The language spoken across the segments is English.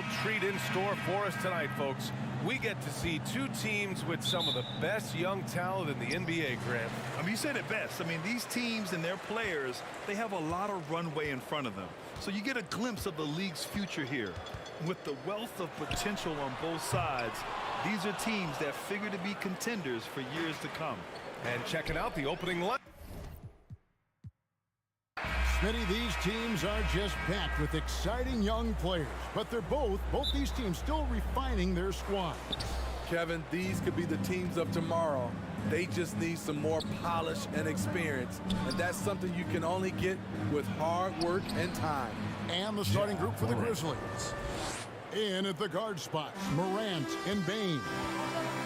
real treat in store for us tonight, folks. We get to see two teams with some of the best young talent in the NBA, Grant. I mean, you said it best. I mean, these teams and their players, they have a lot of runway in front of them. So you get a glimpse of the league's future here. With the wealth of potential on both sides, these are teams that figure to be contenders for years to come. And checking out the opening line. Smitty, these teams are just packed with exciting young players, but they're both these teams still refining their squad. Kevin, these could be the teams of tomorrow. They just need some more polish and experience, and that's something you can only get with hard work and time. And the starting group for the Grizzlies. In at the guard spots, Morant and Bane.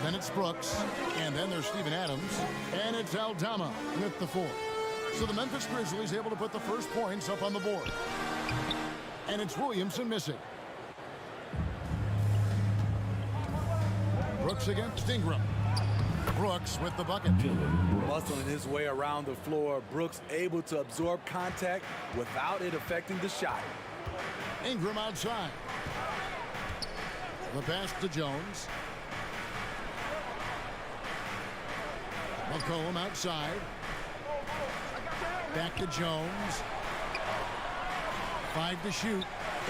Then it's Brooks, and then there's Steven Adams, and it's Aldama with the 4. So the Memphis Grizzlies able to put the first points up on the board. And it's Williamson missing. Brooks against Ingram. Brooks with the bucket. Muscling his way around the floor, Brooks able to absorb contact without it affecting the shot. Ingram outside. The pass to Jones. McCollum outside. Back to Jones. 5 to shoot.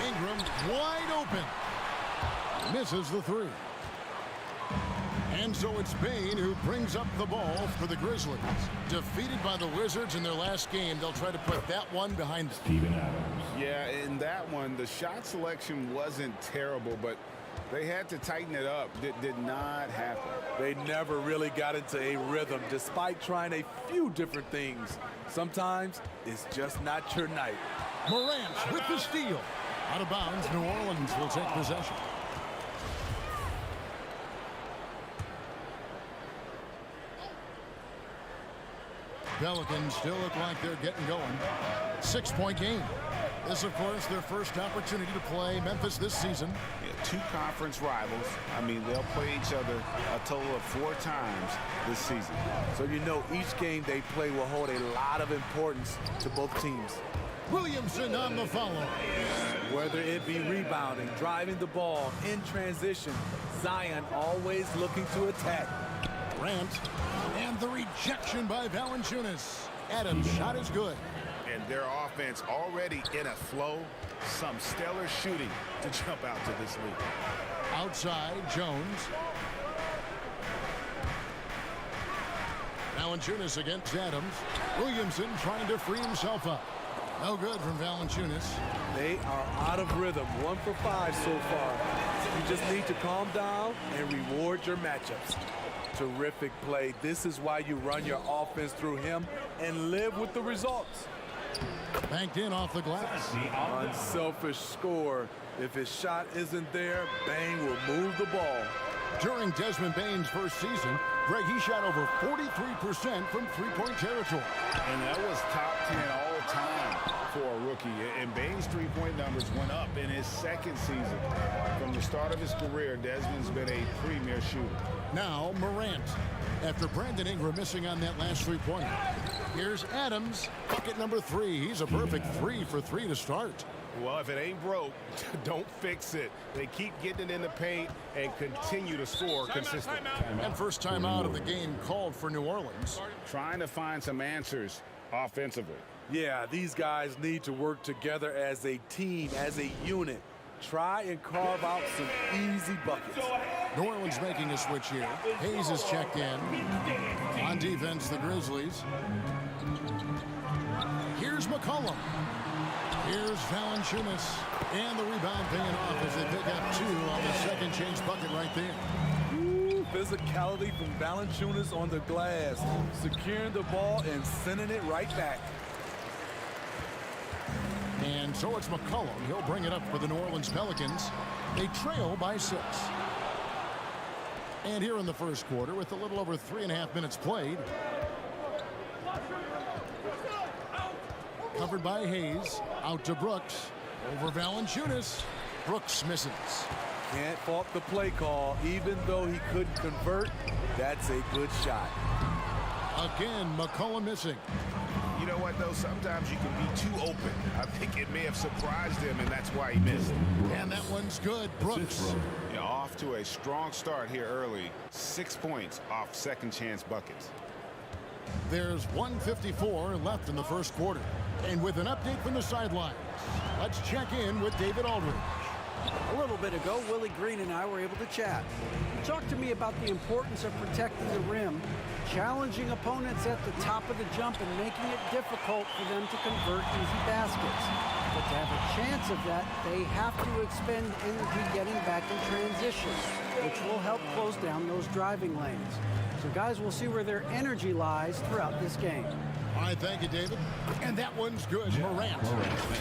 Ingram wide open. Misses the 3. And so it's Bane who brings up the ball for the Grizzlies. Defeated by the Wizards in their last game, they'll try to put that one behind them. Steven Adams. Yeah, in that one, the shot selection wasn't terrible, but they had to tighten it up. It did not happen. They never really got into a rhythm despite trying a few different things. Sometimes it's just not your night. Morant with the steal. Out of bounds, New Orleans will take possession. Pelicans still look like they're getting going. 6-point game. This, of course, their first opportunity to play Memphis this season. Yeah, 2 conference rivals. I mean, they'll play each other a total of 4 times this season. So you know each game they play will hold a lot of importance to both teams. Williamson on the follow. Whether it be rebounding, driving the ball, in transition, Zion always looking to attack. Grant. And the rejection by Valanciunas. Adams' shot is good. And their offense already in a flow. Some stellar shooting to jump out to this league. Outside, Jones. Valanciunas against Adams. Williamson trying to free himself up. No good from Valanciunas. They are out of rhythm. 1 for 5 so far. You just need to calm down and reward your matchups. Terrific play. This is why you run your offense through him and live with the results. Banked in off the glass. Unselfish score. If his shot isn't there, Bane will move the ball. During Desmond Bane's first season, Greg, he shot over 43% from three-point territory. And that was top 10 all time for a rookie. And Bane's three-point numbers went up in his second season. From the start of his career, Desmond's been a premier shooter. Now Morant. After Brandon Ingram missing on that last three-pointer. Here's Adams, bucket number 3. He's a perfect 3 for 3 to start. Well, if it ain't broke, don't fix it. They keep getting it in the paint and continue to score consistently. And first time out of the game called for New Orleans. Trying to find some answers offensively. Yeah, these guys need to work together as a team, as a unit. Try and carve out some easy buckets. New Orleans making a switch here. Hayes is checked in. On defense, the Grizzlies. Here's McCollum. Here's Valanciunas. And the rebound paying off as they pick up 2 on the second chance bucket right there. Ooh, physicality from Valanciunas on the glass. Securing the ball and sending it right back. And so it's McCollum. He'll bring it up for the New Orleans Pelicans. They trail by 6. And here in the first quarter, with a little over 3.5 minutes played. Covered by Hayes. Out to Brooks. Over Valanciunas. Brooks misses. Can't fault the play call. Even though he couldn't convert, that's a good shot. Again, McCollum missing. You know what? though, sometimes you can be too open. I think it may have surprised him, and that's why he missed. And that one's good. Brooks. Yeah, off to a strong start here early. 6 points off second chance buckets. There's 1:54 left in the first quarter. And with an update from the sidelines, let's check in with David Aldridge. A little bit ago, Willie Green and I were able to chat. He talked to me about the importance of protecting the rim, challenging opponents at the top of the jump, and making it difficult for them to convert easy baskets. But to have a chance of that, they have to expend energy getting back in transition, which will help close down those driving lanes. So guys, we'll see where their energy lies throughout this game. All right, thank you, David. And that one's good. Morant.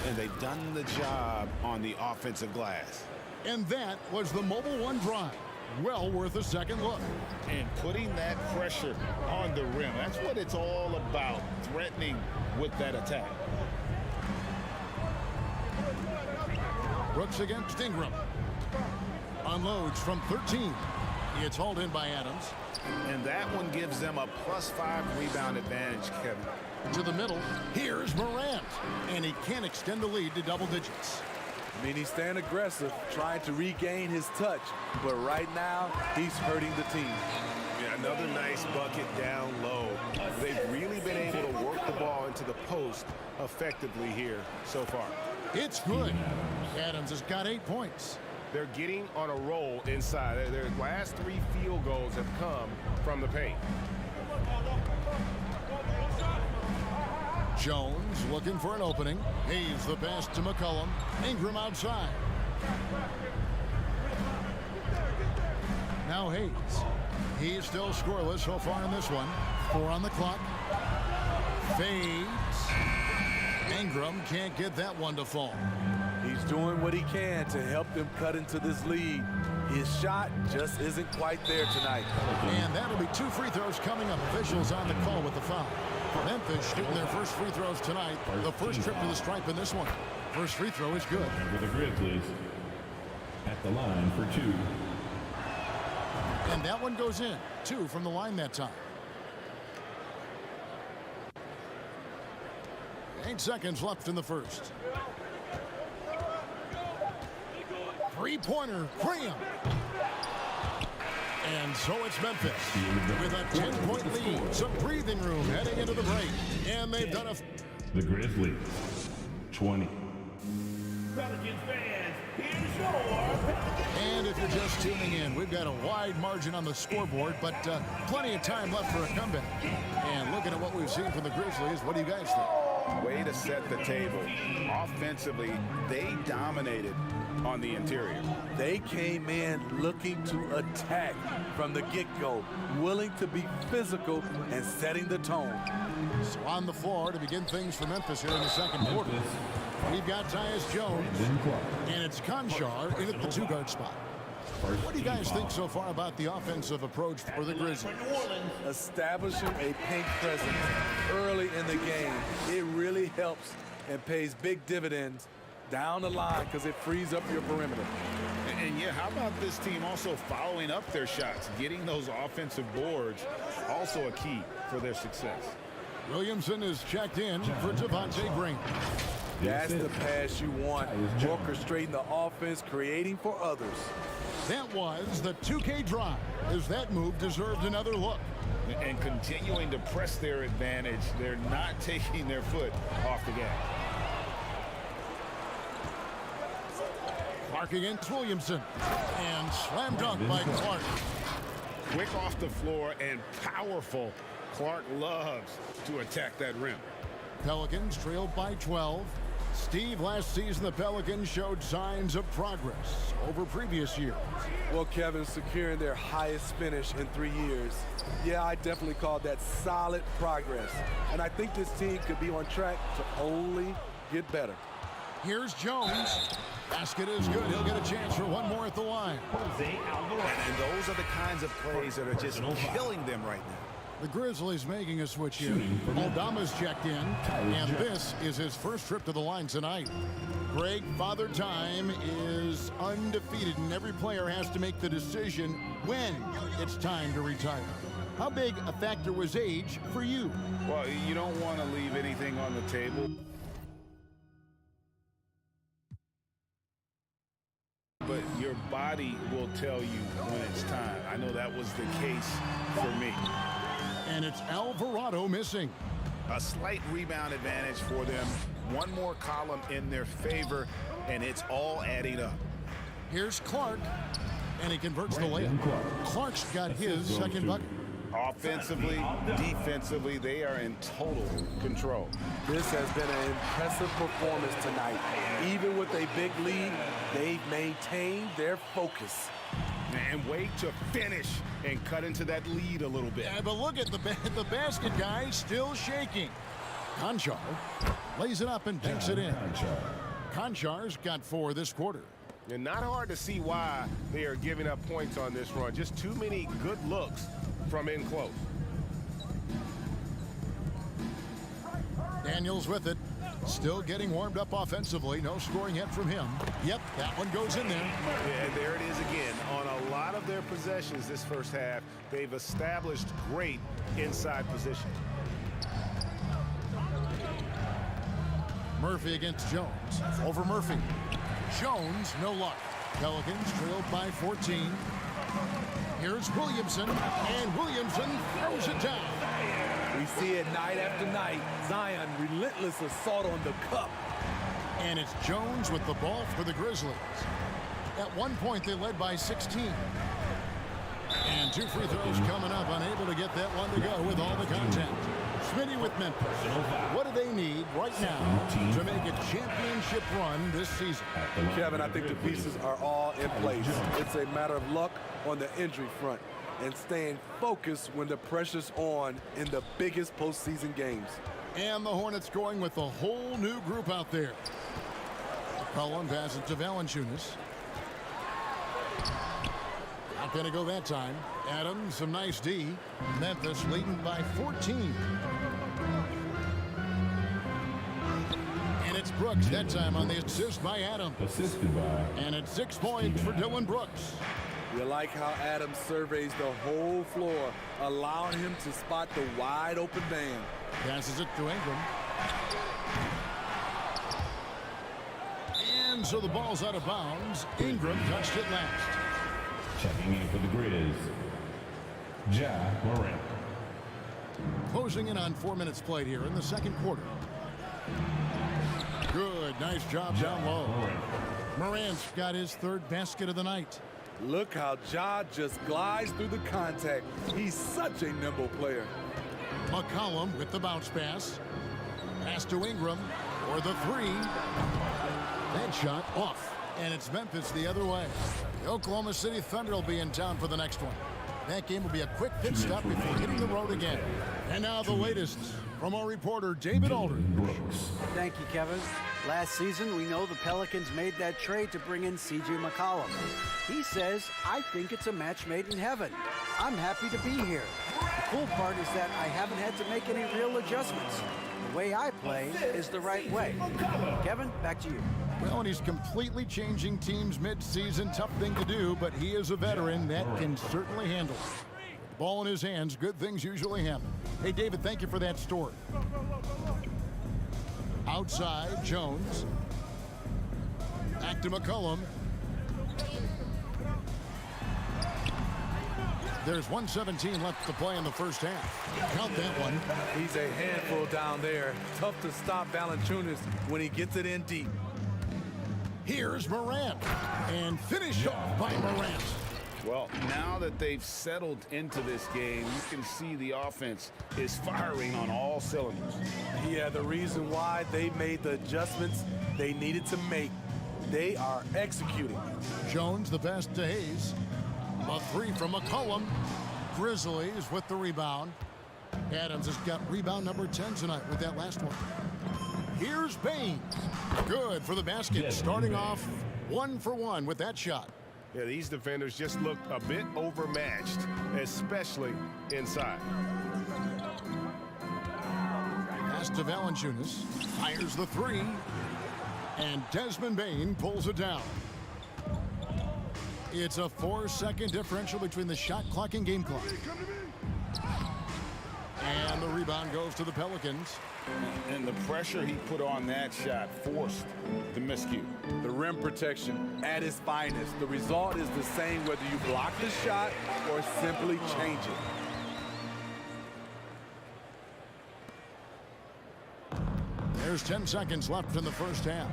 And they've done the job on the offensive glass. And that was the Mobile One drive. Well worth a second look. And putting that pressure on the rim. That's what it's all about, threatening with that attack. Brooks against Ingram. Unloads from 13. It's hauled in by Adams. And that one gives them a +5 rebound advantage, Kevin. To the middle. Here's Morant. And he can't extend the lead to double digits. I mean, he's staying aggressive, trying to regain his touch. But right now, he's hurting the team. Yeah, another nice bucket down low. They've really been able to work the ball into the post effectively here so far. It's good. Adams has got 8 points. They're getting on a roll inside. Their last 3 field goals have come from the paint. Jones looking for an opening. Hayes the pass to McCollum. Ingram outside. Now Hayes. He's still scoreless so far in this one. 4 on the clock. Fades. Ingram can't get that one to fall. He's doing what he can to help them cut into this lead. His shot just isn't quite there tonight. And that'll be 2 free throws coming up. Officials on the call with the foul. Memphis shooting their first free throws tonight. The first trip to the stripe in this one. First free throw is good. For the Grizzlies, at the line for 2. And that one goes in. 2 from the line that time. 8 seconds left in the first. Three-pointer, Graham. And so it's Memphis with a 10-point lead. Some breathing room heading into the break. And they've done a... The Grizzlies, 20. And if you're just tuning in, we've got a wide margin on the scoreboard, but plenty of time left for a comeback. And looking at what we've seen from the Grizzlies, what do you guys think? Way to set the table. Offensively, they dominated on the interior. They came in looking to attack from the get-go, willing to be physical and setting the tone. So on the floor to begin things for Memphis here in the second quarter. We've got Tyus Jones, and it's Conchar in at the 2-guard spot. What do you guys think so far about the offensive approach for the Grizzlies? Establishing a paint presence early in the game, it really helps and pays big dividends down the line because it frees up your perimeter. And yeah, how about this team also following up their shots, getting those offensive boards, also a key for their success. Williamson is checked in for Devontae Green. That's the pass you want, orchestrating the offense, creating for others. That was the 2K drive, as that move deserved another look. And continuing to press their advantage, they're not taking their foot off the gas. Clark against Williamson. And slam dunk by Clark. Quick off the floor and powerful. Clark loves to attack that rim. Pelicans trailed by 12. Steve, last season the Pelicans showed signs of progress over previous years. Well, Kevin, securing their highest finish in 3 years. Yeah, I definitely call that solid progress. And I think this team could be on track to only get better. Here's Jones. Basket is good. He'll get a chance for one more at the line. And those are the kinds of plays that are just killing them right now. The Grizzlies making a switch here. Aldama's checked in, and this is his first trip to the line tonight. Greg, Father Time is undefeated, and every player has to make the decision when it's time to retire. How big a factor was age for you? Well, you don't want to leave anything on the table. But your body will tell you when it's time. I know that was the case for me. And it's Alvarado missing. A slight rebound advantage for them. One more column in their favor, and it's all adding up. Here's Clark, and he converts the layup. Clark's got his second bucket. Offensively, defensively, they are in total control. This has been an impressive performance tonight. Even with a big lead, they've maintained their focus. And wait to finish and cut into that lead a little bit. Yeah, but look at the basket guy still shaking. Conchar lays it up and takes it in. Conchar's got 4 this quarter. And not hard to see why they are giving up points on this run. Just too many good looks from in close. Daniels with it. Still getting warmed up offensively. No scoring yet from him. Yep, that one goes in there. Yeah, and there it is again. On a lot of their possessions this first half, they've established great inside position. Murphy against Jones. Over Murphy. Jones, no luck. Pelicans trailed by 14. Here's Williamson, and Williamson throws it down. We see it night after night. Zion, relentless assault on the cup. And it's Jones with the ball for the Grizzlies. At one point, they led by 16. And 2 free throws coming up, unable to get that one to go with all the contact. Smitty with Memphis. What do they need right now to make a championship run this season? Kevin, I think the pieces are all in place. It's a matter of luck on the injury front and staying focused when the pressure's on in the biggest postseason games. And the Hornets going with a whole new group out there. Cullen passes to Valanciunas. Not going to go that time. Adams, some nice D. Memphis leading by 14. And it's Brooks that time on the assist by Adams. Assisted by. And it's 6 points for Dylan Brooks. You like how Adams surveys the whole floor, allowing him to spot the wide open man. Passes it to Ingram. And so the ball's out of bounds. Ingram touched it last. Checking in for the Grizz, Ja Morant. Closing in on 4 minutes played here in the second quarter. Good, nice job down low. Morant's got his 3rd basket of the night. Look how Ja just glides through the contact. He's such a nimble player. McCollum with the bounce pass. Pass to Ingram for the 3. That shot off. And it's Memphis the other way. The Oklahoma City Thunder will be in town for the next one. That game will be a quick pit stop before hitting the road again. And now the latest from our reporter, David Aldridge. Thank you, Kevin. Last season, we know the Pelicans made that trade to bring in C.J. McCollum. He says, I think it's a match made in heaven. I'm happy to be here. The cool part is that I haven't had to make any real adjustments. The way I play is the right way. Kevin, back to you. Well, and he's completely changing teams mid-season. Tough thing to do, but he is a veteran that can certainly handle it. Ball in his hands, good things usually happen. Hey, David, thank you for that story. Outside, Jones. Back to McCollum. There's 1:17 left to play in the first half. Count that one. He's a handful down there. Tough to stop Valanciunas when he gets it in deep. Here's Morant. And finish off by Morant. Well, now that they've settled into this game, you can see the offense is firing on all cylinders. Yeah, the reason why they made the adjustments they needed to make. They are executing. Jones the pass to Hayes. A 3 from McCollum. Grizzlies with the rebound. Adams has got rebound number 10 tonight with that last one. Here's Baines. Good for the basket. Starting off 1 for 1 with that shot. Yeah, these defenders just looked a bit overmatched, especially inside. Pass to Valanciunas. Fires the 3. And Desmond Bane pulls it down. It's a 4-second differential between the shot clock and game clock. And the rebound goes to the Pelicans. And the pressure he put on that shot forced the miscue. The rim protection at its finest. The result is the same whether you block the shot or simply change it. There's 10 seconds left in the first half.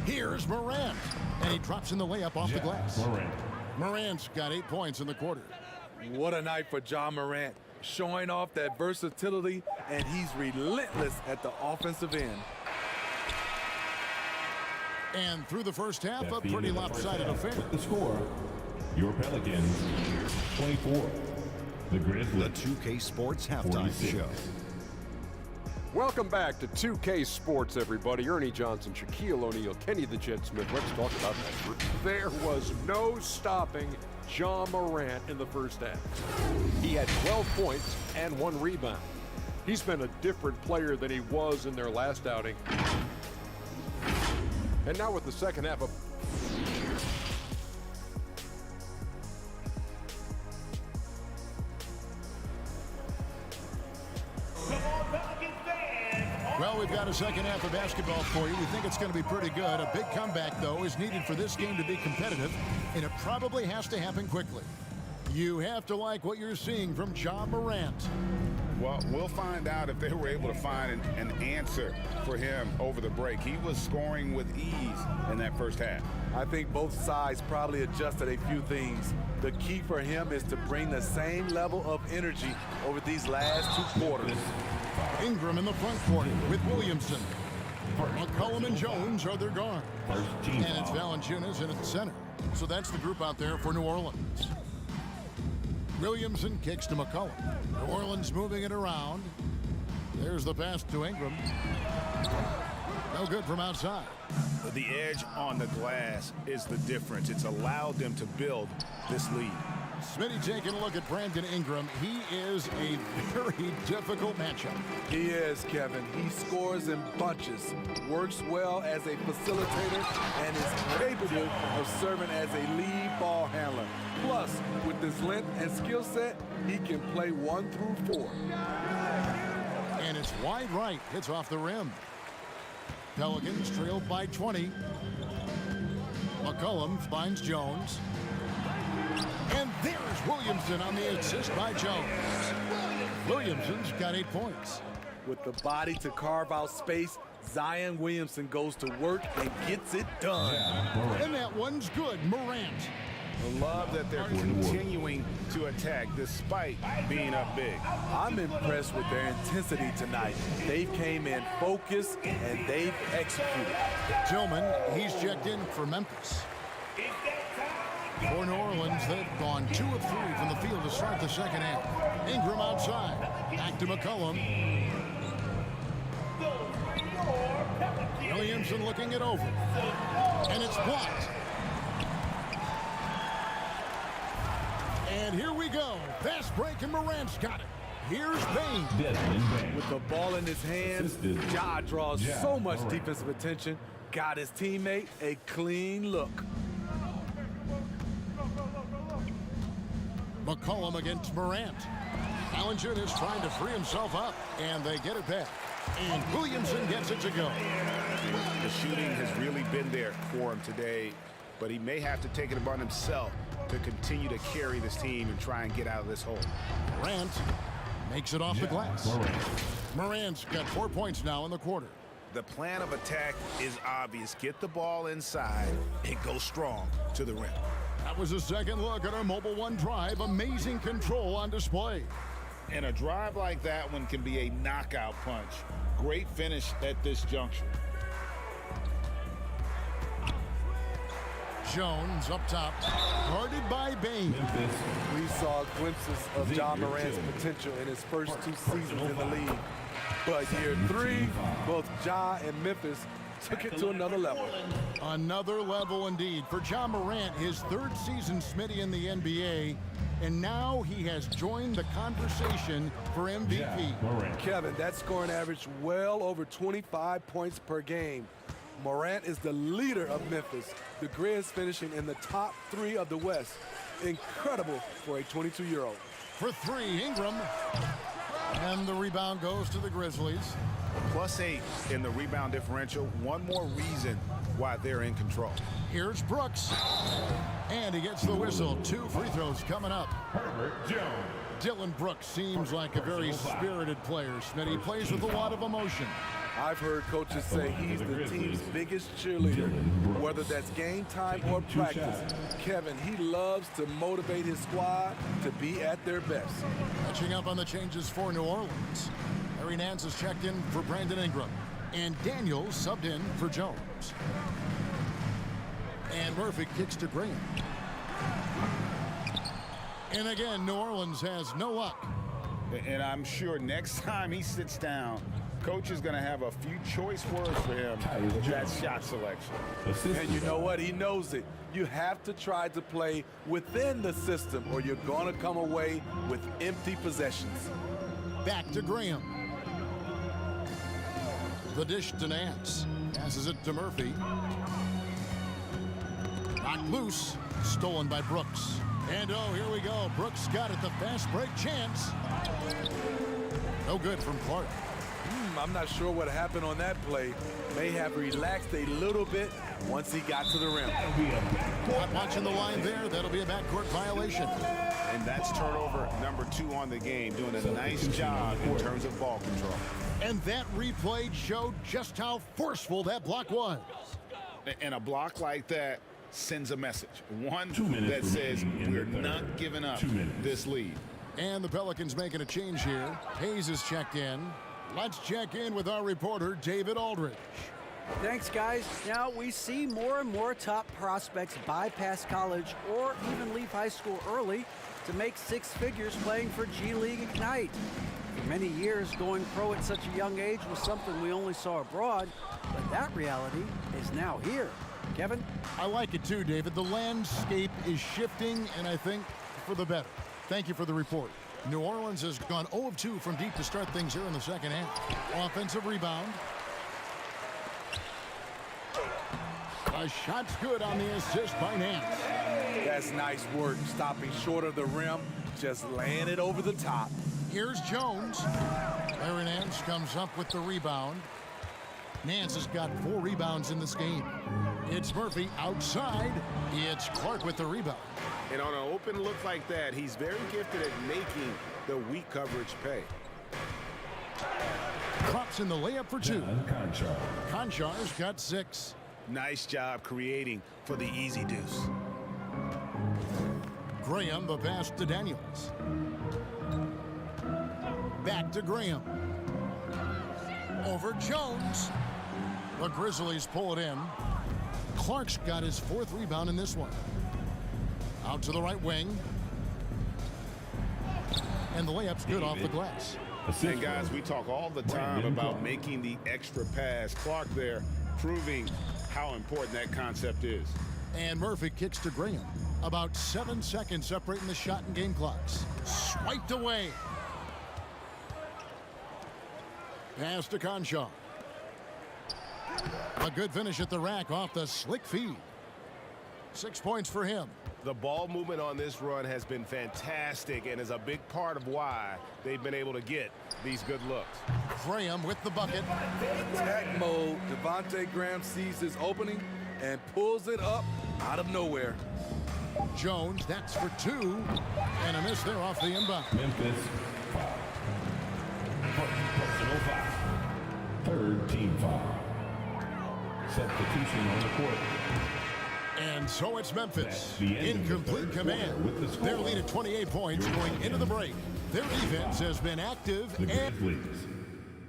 Here's Morant. And he drops in the layup off the glass. Morant. Morant's got 8 points in the quarter. What a night for Ja Morant. Showing off that versatility, and he's relentless at the offensive end. And through the first half, At a the end pretty of the first lopsided half, affair. The score, your Pelicans, 24. The Grizzlies, The 2K Sports Halftime 46. Show. Welcome back to 2K Sports, everybody. Ernie Johnson, Shaquille O'Neal, Kenny the Jet Smith. Let's talk about that. There was no stopping Ja Morant in the first half. He had 12 points and 1 rebound. He's been a different player than he was in their last outing. And now with the second half of Well, we've got a second half of basketball for you. We think it's going to be pretty good. A big comeback, though, is needed for this game to be competitive, and it probably has to happen quickly. You have to like what you're seeing from Ja Morant. Well, we'll find out if they were able to find an answer for him over the break. He was scoring with ease in that first half. I think both sides probably adjusted a few things. The key for him is to bring the same level of energy over these last 2 quarters. Ingram in the front court with Williamson. McCollum and Jones are their guard. First team And it's foul. Valanciunas in at the center. So that's the group out there for New Orleans. Williamson kicks to McCollum. New Orleans moving it around. There's the pass to Ingram. No good from outside. The edge on the glass is the difference. It's allowed them to build this lead. Smitty taking a look at Brandon Ingram. He is a very difficult matchup. He is, Kevin. He scores in bunches, works well as a facilitator, and is capable of serving as a lead ball handler. Plus, with his length and skill set, he can play 1 through 4. And it's wide right. Hits off the rim. Pelicans trailed by 20. McCollum finds Jones. And there's Williamson on the assist by Jones. Williamson's got 8 points. With the body to carve out space, Zion Williamson goes to work and gets it done. And that one's good. Morant. I love that they're continuing to attack despite being up big. I'm impressed with their intensity tonight. They came in focused and they've executed. Tillman, he's checked in for Memphis. For New Orleans, they've gone 2 of 3 from the field to start the second half. Ingram outside. Back to McCollum. Williamson looking it over. And it's blocked. And here we go. Fast break, and Morant's got it. Here's Bane. Desmond Bane. With the ball in his hands, Assisted. Ja draws Ja so much Morant. defensive attention. Got his teammate a clean look. McCollum against Morant. Valanciunas trying to free himself up, and they get it back. And Williamson gets it to go. The shooting has really been there for him today, but he may have to take it upon himself to continue to carry this team and try and get out of this hole. Morant makes it off the glass. Morant. Morant's got 4 points now in the quarter. The plan of attack is obvious. Get the ball inside and go strong to the rim. That was a second look at our Mobile One drive. Amazing control on display. And a drive like that one can be a knockout punch. Great finish at this juncture. Jones up top, guarded by Bane. Memphis, We saw glimpses of Ja Xavier Morant's Tillman. potential in his first 2 seasons in the league. But year 3, both Ja and Memphis took it to another level. Another level indeed for Ja Morant, his 3rd season, Smitty, in the NBA. And now he has joined the conversation for Ja MVP. Morant. Kevin, that scoring average well over 25 points per game. Morant is the leader of Memphis. The Grizz finishing in the top 3 of the West. Incredible for a 22-year-old. For 3, Ingram. And the rebound goes to the Grizzlies. +8 in the rebound differential. One more reason why they're in control. Here's Brooks. And he gets the whistle. 2 free throws coming up. Herbert Jones. Dylan Brooks seems like a very spirited player. Smith, he plays with a lot of emotion. I've heard coaches say he's the team's biggest cheerleader, whether that's game time or practice. Kevin, he loves to motivate his squad to be at their best. Catching up on the changes for New Orleans. Larry Nance has checked in for Brandon Ingram. And Daniels subbed in for Jones. And Murphy kicks to Green. And again, New Orleans has no luck. And I'm sure next time he sits down, coach is going to have a few choice words for him with that shot selection. And you know what? He knows it. You have to try to play within the system or you're going to come away with empty possessions. Back to Graham. The dish to Nance. Passes it to Murphy. Knocked loose. Stolen by Brooks. And oh, here we go. Brooks got it. The fast break chance. No good from Clark. I'm not sure what happened on that play. May have relaxed a little bit once he got to the rim. Not watching the line there. That'll be a backcourt violation. And that's turnover number 2 on the game, doing a nice job in terms of ball control. And that replay showed just how forceful that block was. And a block like that sends a message. One 2 minutes that says remaining in the we're third. not giving up 2 minutes. this lead. And the Pelicans making a change here. Hayes is checked in. Let's check in with our reporter, David Aldridge. Thanks, guys. Now, we see more and more top prospects bypass college or even leave high school early to make 6 figures playing for G League Ignite. For many years, going pro at such a young age was something we only saw abroad, but that reality is now here. Kevin? I like it too, David. The landscape is shifting, and I think for the better. Thank you for the report. New Orleans has gone 0 of 2 from deep to start things here in the second half. Offensive rebound. A shot's good on the assist by Nance. That's nice work, stopping short of the rim, just laying it over the top. Here's Jones. Larry Nance comes up with the rebound. Nance has got 4 rebounds in this game. It's Murphy outside. It's Clark with the rebound. And on an open look like that, he's very gifted at making the weak coverage pay. Drops in the layup for 2. Conchar. Conchar's got 6. Nice job creating for the easy deuce. Graham, the pass to Daniels. Back to Graham. Over Jones. The Grizzlies pull it in. Clark's got his 4th rebound in this one. Out to the right wing. And the layup's good off the glass. And guys, we talk all the time about making the extra pass. Clark there proving how important that concept is. And Murphy kicks to Graham. About 7 seconds separating the shot and game clocks. Swiped away. Pass to Conchar. A good finish at the rack off the slick feed. 6 points for him. The ball movement on this run has been fantastic and is a big part of why they've been able to get these good looks. Graham with the bucket. Attack mode. Devontae Graham sees his opening and pulls it up out of nowhere. Jones, that's for 2. And a miss there off the inbound. Memphis foul. Personal foul. 3rd team foul. Substitution on the court. And so it's Memphis The end in of the complete third command. quarter with the score. Their lead at 28 points going into the break. Their defense has been active, The and Grizzlies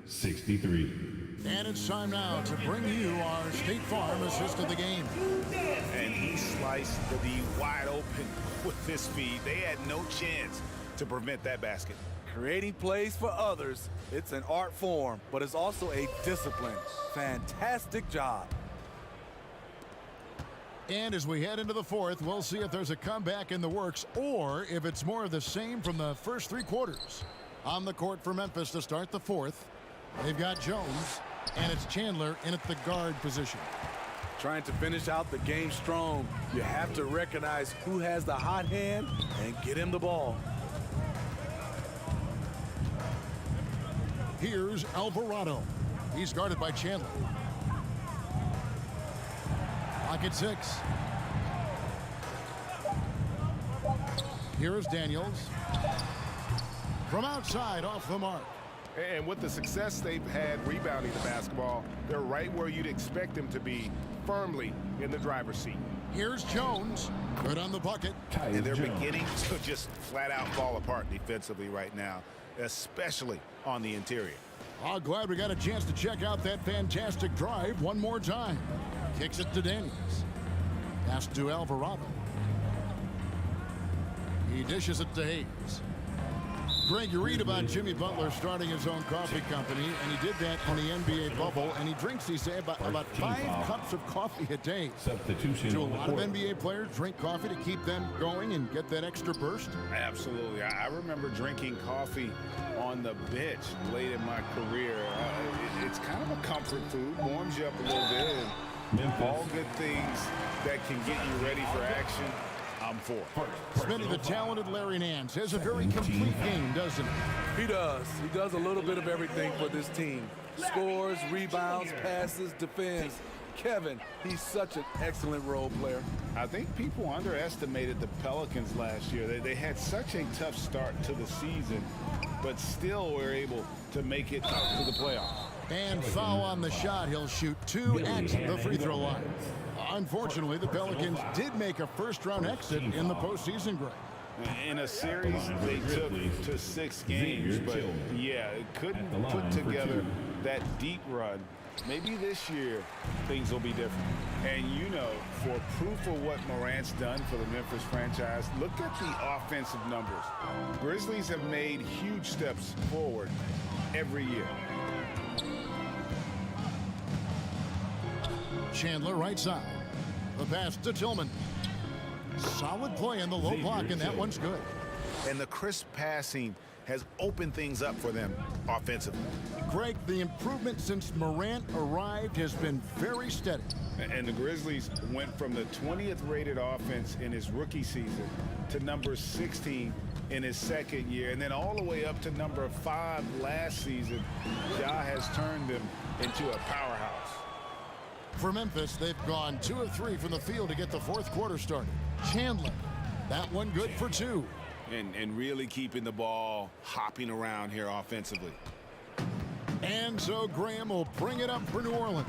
63. it's time now to bring you our State Farm assist of the game. And he sliced the D wide open with this feed. They had no chance to prevent that basket. Creating plays for others, it's an art form, but it's also a discipline. Fantastic job. And as we head into the 4th, we'll see if there's a comeback in the works or if it's more of the same from the first 3 quarters. On the court for Memphis to start the 4th, they've got Jones, and it's Chandler in at the guard position. Trying to finish out the game strong, you have to recognize who has the hot hand and get him the ball. Here's Alvarado. He's guarded by Chandler. Pocket 6. Here is Daniels. From outside, off the mark. And with the success they've had rebounding the basketball, they're right where you'd expect them to be, firmly in the driver's seat. Here's Jones. Good on the bucket. And they're beginning to just flat out fall apart defensively right now, especially on the interior. Oh, glad we got a chance to check out that fantastic drive one more time. Kicks it to Daniels. Pass to Alvarado. He dishes it to Hayes. Greg, you read about Jimmy Butler starting his own coffee company, and he did that on the NBA bubble, and he drinks, he said, about 5 cups of coffee a day. Substitution. Do a lot of NBA players drink coffee to keep them going and get that extra burst? Absolutely. I remember drinking coffee on the bench late in my career. It's kind of a comfort food, warms you up a little bit, and all good things that can get you ready for action. I'm for. Smitty, the talented Larry Nance, has a very complete game, doesn't he? He does. He does a little bit of everything for this team. Scores, rebounds, passes, defends. Kevin, he's such an excellent role player. I think people underestimated the Pelicans last year. They had such a tough start to the season, but still were able to make it up to the playoffs. And foul on the shot. He'll shoot 2 at the free throw line. Unfortunately, the Pelicans did make a first-round exit in the postseason, Greg. In a series they took to 6 games, but yeah, it couldn't put together that deep run. Maybe this year things will be different. And you know, for proof of what Morant's done for the Memphis franchise, look at the offensive numbers. Grizzlies have made huge steps forward every year. Chandler right side. The pass to Tillman. Solid play in the low block, and that one's good. And the crisp passing has opened things up for them offensively. Greg, the improvement since Morant arrived has been very steady. And the Grizzlies went from the 20th rated offense in his rookie season to number 16 in his second year, and then all the way up to number 5 last season. Ja has turned them into a powerhouse. For Memphis, they've gone 2 of 3 from the field to get the fourth quarter started. Chandler, that one good for 2. And really keeping the ball hopping around here offensively. And so Graham will bring it up for New Orleans.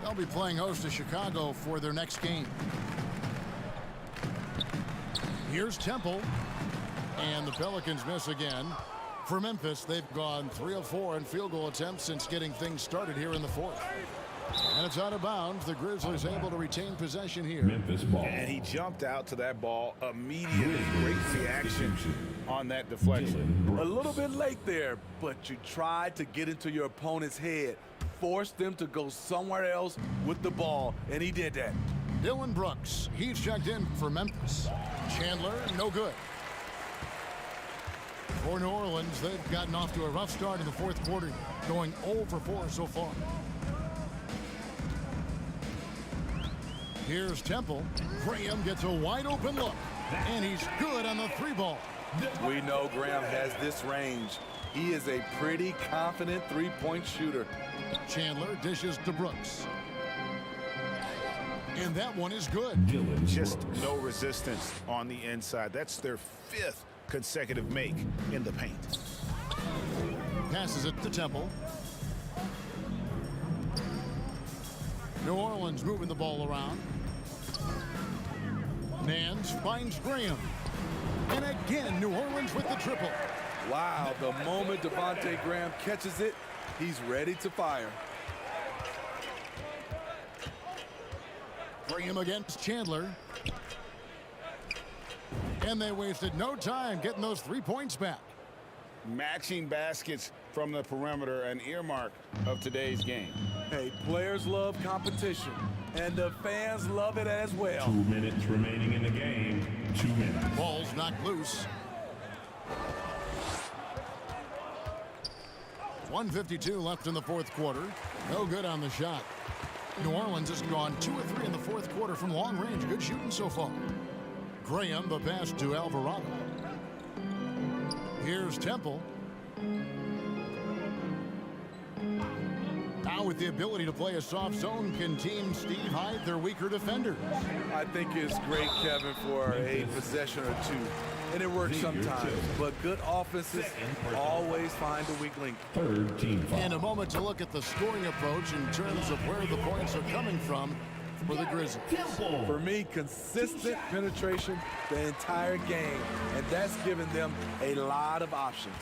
They'll be playing host to Chicago for their next game. Here's Temple. And the Pelicans miss again. For Memphis, they've gone 3 of 4 in field goal attempts since getting things started here in the fourth. And it's out of bounds. The Grizzlies able to retain possession here. Memphis ball. And he jumped out to that ball immediately. Great reaction on that deflection. A little bit late there, but you tried to get into your opponent's head. Force them to go somewhere else with the ball, and he did that. Dylan Brooks, he's checked in for Memphis. Chandler, no good. For New Orleans, they've gotten off to a rough start in the fourth quarter, going 0 for 4 so far. Here's Temple. Graham gets a wide open look, and he's good on the 3 ball. We know Graham has this range. He is a pretty confident three-point shooter. Chandler dishes to Brooks. And that one is good. Just no resistance on the inside. That's their 5th consecutive make in the paint. Passes it to Temple. New Orleans moving the ball around. Nance finds Graham. And again, New Orleans with the triple. Wow, the moment Devontae Graham catches it, he's ready to fire. Graham against Chandler. And they wasted no time getting those 3 points back. Matching baskets from the perimeter, an earmark of today's game. Hey, players love competition, and the fans love it as well. 2 minutes remaining in the game. 2 minutes. Ball's knocked loose. 1:52 left in the fourth quarter. No good on the shot. New Orleans has gone 2 of 3 in the fourth quarter from long range. Good shooting so far. Graham, the pass to Alvarado. Here's Temple. with the ability to play a soft zone, can Team Steve hide their weaker defenders? I think it's great, Kevin, for a possession or two. And it works sometimes. But good offenses always find a weak link. Third team foul. And a moment to look at the scoring approach in terms of where the points are coming from for the Grizzlies. For me, consistent penetration the entire game, and that's given them a lot of options.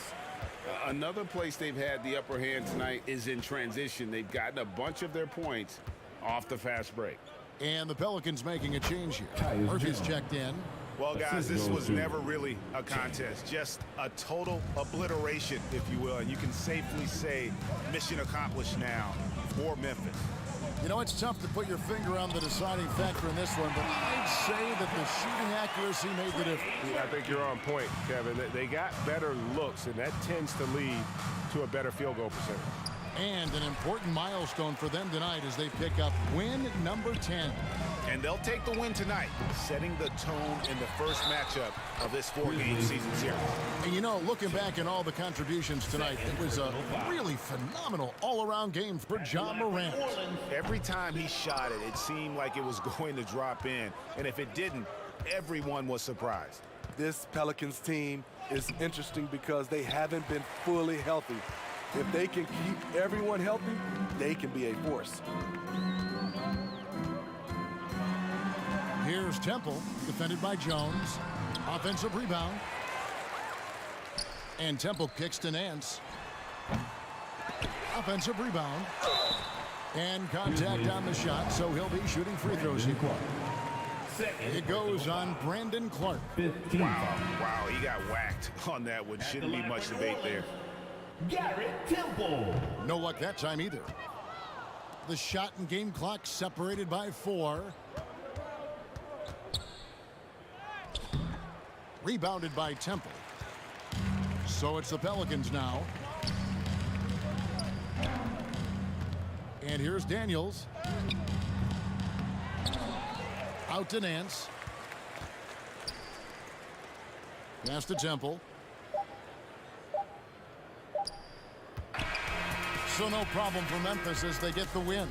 Another place they've had the upper hand tonight is in transition. They've gotten a bunch of their points off the fast break. And the Pelicans making a change here. Tyus Murphy's Jones. checked in. Well, guys, this was never really a contest. Just a total obliteration, if you will. And you can safely say mission accomplished now for Memphis. You know, it's tough to put your finger on the deciding factor in this one, but I'd say that the shooting accuracy made the difference. I think you're on point, Kevin. They got better looks, and that tends to lead to a better field goal percentage. And an important milestone for them tonight as they pick up win number 10. And they'll take the win tonight, setting the tone in the first matchup of this 4-game season series. And you know, looking back at all the contributions tonight, it was a really phenomenal all-around game for Ja Morant. Every time he shot it, it seemed like it was going to drop in. And if it didn't, everyone was surprised. This Pelicans team is interesting because they haven't been fully healthy. If they can keep everyone healthy, they can be a force. Here's Temple, defended by Jones. Offensive rebound. And Temple kicks to Nance. Offensive rebound. And contact on the shot, so he'll be shooting free throws here. It goes on Brandon Clark. Wow, he got whacked on that one. Shouldn't be much debate there. Garrett Temple. No luck that time either. The shot and game clock separated by 4. Rebounded by Temple. So it's the Pelicans now. And here's Daniels. Out to Nance. Pass to Temple. So no problem for Memphis as they get the win.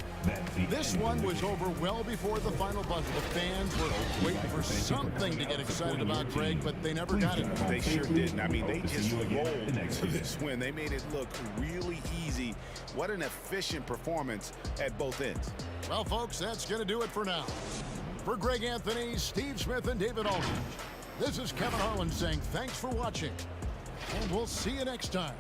This one was over well before the final buzzer. The fans were waiting for something to get excited about, Greg, but they never got it. They sure didn't. I mean, they just rolled to this win. They made it look really easy. What an efficient performance at both ends. Well, folks, that's going to do it for now. For Greg Anthony, Steve Smith, and David Aldridge, this is Kevin Harlan saying thanks for watching, and we'll see you next time.